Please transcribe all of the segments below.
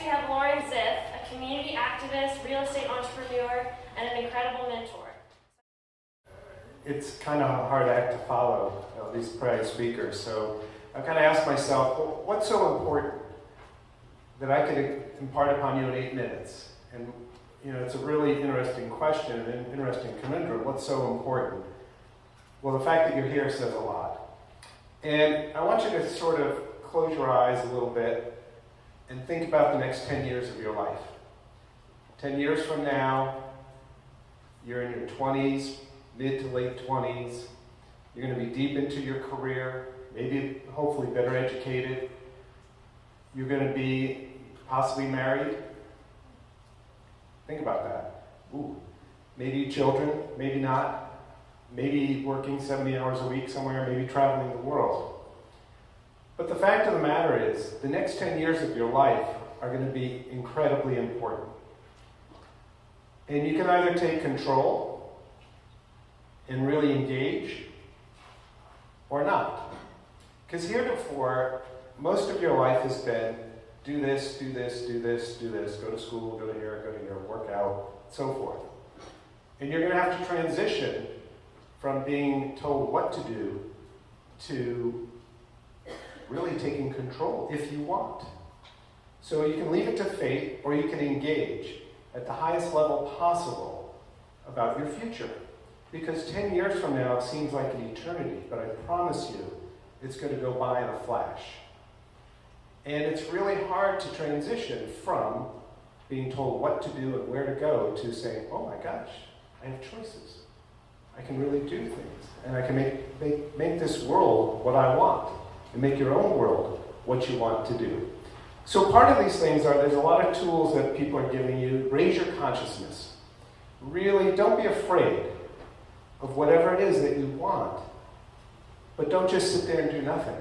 we have Loren Ziff, a community activist, real estate entrepreneur, and an incredible mentor. It's kind of a hard act to follow, these prior speakers, so I kind of asked myself, well, what's so important that I could impart upon you in 8 minutes? And it's a really interesting question, an interesting conundrum. What's so important? Well, the fact that you're here says a lot. And I want you to sort of close your eyes a little bit and think about the next 10 years of your life. 10 years from now, you're in your 20s, mid to late 20s. You're going to be deep into your career, maybe hopefully better educated. You're going to be possibly married. Think about that. Ooh, maybe children, maybe not. Maybe working 70 hours a week somewhere, maybe traveling the world. But the fact of the matter is, the next 10 years of your life are going to be incredibly important. And you can either take control and really engage, or not. Because heretofore, most of your life has been do this, do this, do this, do this, go to school, go to here, work out, so forth. And you're going to have to transition from being told what to do to really taking control if you want. So you can leave it to fate, or you can engage at the highest level possible about your future. Because 10 years from now, it seems like an eternity, but I promise you, it's going to go by in a flash. And it's really hard to transition from being told what to do and where to go to saying, oh my gosh, I have choices. I can really do things. And I can make this world what I want. And make your own world what you want to do. So part of these things there's a lot of tools that people are giving you. Raise your consciousness. Really, don't be afraid of whatever it is that you want. But don't just sit there and do nothing.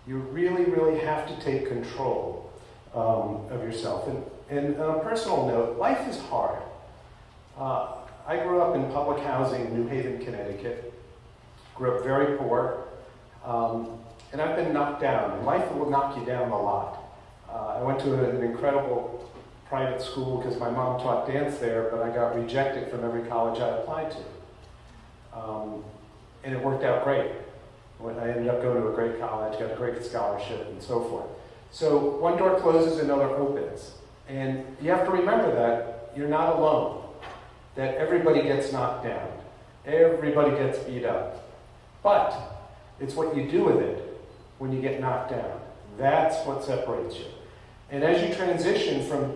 You really, really have to take control of yourself. And on a personal note, life is hard. I grew up in public housing in New Haven, Connecticut. Grew up very poor. And I've been knocked down. And life will knock you down a lot. I went to an incredible private school because my mom taught dance there, but I got rejected from every college I applied to. And it worked out great. I ended up going to a great college, got a great scholarship, and so forth. So one door closes, another opens. And you have to remember that you're not alone. That everybody gets knocked down. Everybody gets beat up. But it's what you do with it when you get knocked down. That's what separates you. And as you transition from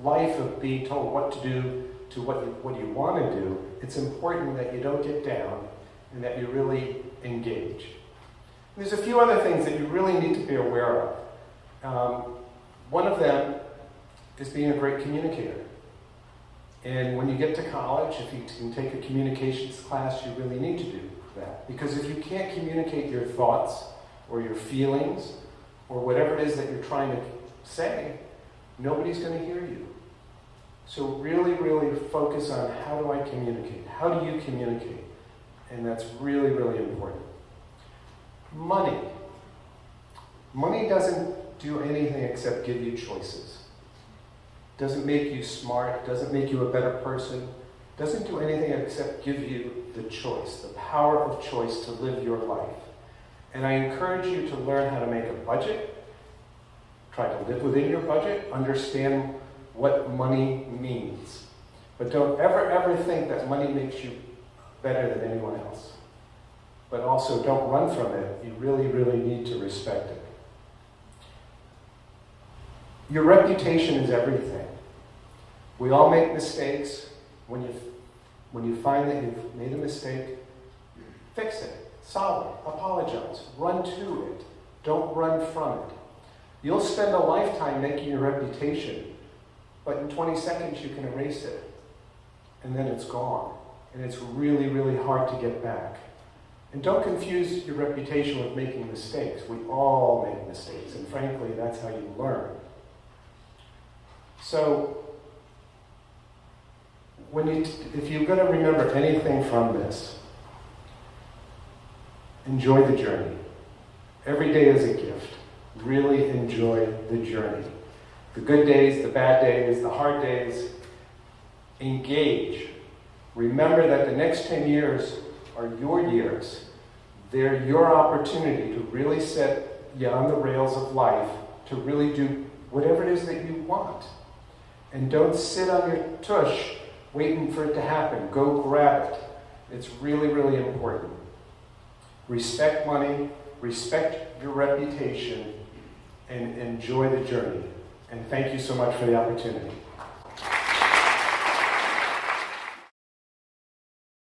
life of being told what to do to what you want to do, it's important that you don't get down and that you really engage. There's a few other things that you really need to be aware of. One of them is being a great communicator. And when you get to college, if you can take a communications class, you really need to do that. Because if you can't communicate your thoughts or your feelings or whatever it is that you're trying to say, nobody's going to hear you. So really, really focus on how do I communicate? How do you communicate? And that's really, really important. Money. Money doesn't do anything except give you choices. Doesn't make you smart, doesn't make you a better person, doesn't do anything except give you the choice, the power of choice to live your life. And I encourage you to learn how to make a budget, try to live within your budget, understand what money means. But don't ever think that money makes you better than anyone else. But also don't run from it. You really, really need to respect it. Your reputation is everything. We all make mistakes. When you find that you've made a mistake, fix it, solve it, apologize, run to it. Don't run from it. You'll spend a lifetime making your reputation, but in 20 seconds you can erase it, and then it's gone. And it's really, really hard to get back. And don't confuse your reputation with making mistakes. We all make mistakes, and frankly, that's how you learn. So, if you're going to remember anything from this, enjoy the journey. Every day is a gift. really enjoy the journey. The good days, the bad days, the hard days. Engage. Remember that the next 10 years are your years. They're your opportunity to really set you on the rails of life, to really do whatever it is that you want. And don't sit on your tush waiting for it to happen. Go grab it. It's really, really important. Respect money, respect your reputation, and enjoy the journey. And thank you so much for the opportunity.